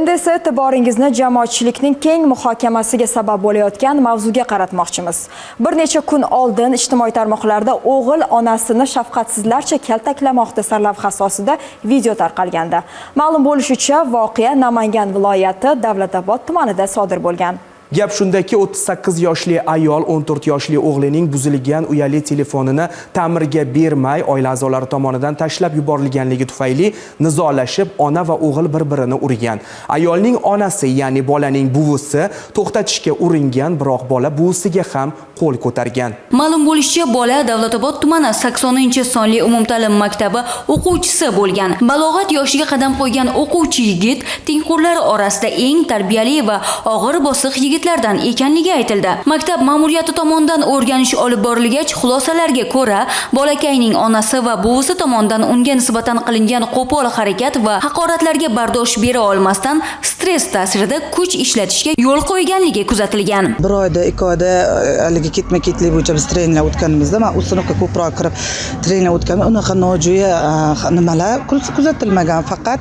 Endi esa e'tiboringizni jamoatchilikning keng muhokamasiga sabab bo'layotgan mavzuga qaratmoqchimiz. Bir necha kun oldin ijtimoiy tarmoqlarda o'g'il onasini shafqatsizlarcha kaltaklamoqda sarlavha asosida video tarqalgandi. Ma'lum bo'lishicha, voqea Namangan viloyati Davlatobod tumanida sodir bo'lgan. Gap shundaki, 38 yoshli ayol 14 yoshli o'g'lining buzilgan uyali telefonini ta'mirga bermay oila a'zolari tomonidan tashlab yuborilganligi tufayli nizolashib, ona va o'g'il bir-birini urgan. Ayolning onasi, ya'ni bolaning buvisi to'xtatishga uringan, biroq bola buvisiga ham qo'l ko'targan. Ma'lum bo'lishicha, bola Davlatobod tumani 80-sonli umumta'lim maktabi o'quvchisi bo'lgan. Balog'at yoshiga qadam qo'ygan o'quvchi yigit tengqurlar orasida eng tarbiyali va og'ir bosiq yigitlardan ekanligi aytildi. Maktab ma'muriyati tomonidan o'rganish olib borilgach, xulosalarga ko'ra, bolakayning onasi va buvisi tomonidan unga nisbatan qilingan qo'pol harakat va haqoratlarga bardosh bera olmasdan stress ta'sirida kuch ishlatishga yo'l qo'yganligi kuzatilgan. Bir oyda, 2 oyda haligi ketma-ketlik bo'yicha biz treninglar o'tganimizda, men u sinfga ko'proq kirib treninglar o'tganman. Unaqa nojo'ya nimalar kuzatilmagan, faqat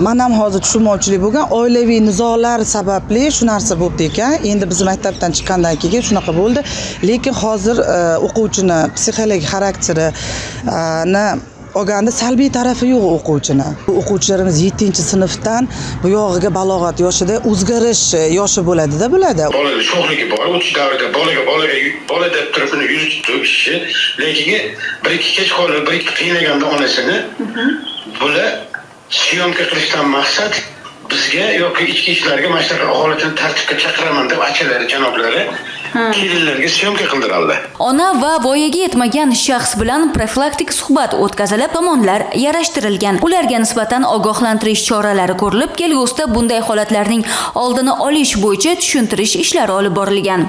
men ham hozir tushunmovchilik bo'lgan, oilaviy nizolar sababli shu narsa bo'ldi ekan. Endi biz maktabdan chiqqandan keyin shunaqa bo'ldi. Lekin hozir o'quvchini psixologik xarakterini olganda salbiy tarafi yo'q o'quvchini. O'quvchilarimiz 7-sinfdan bu yog'iga balog'at yoshida o'zgarish yoshi bo'ladi-da, bo'ladi. Bolada sho'xligi bor, o'tish davrida bola deb turib uni yuzitdi kishi, lekin bir-ikki kech qolib, bir-ikki qiynaganda onasini bular syomka qilishdan maqsad bizga yoki ichki ishlarga mashtaqa holatini tartibga chaqiraman deb achalari, janoblari kelinlarga syomka qildiraldi. Ona va voyaga yetmagan shaxs bilan profilaktik suhbat o'tkazilib, tomonlar yarashtirilgan. Ularga nisbatan ogohlantirish choralari ko'rilib, kelgusida bunday holatlarning oldini olish bo'yicha tushuntirish ishlari olib borilgan.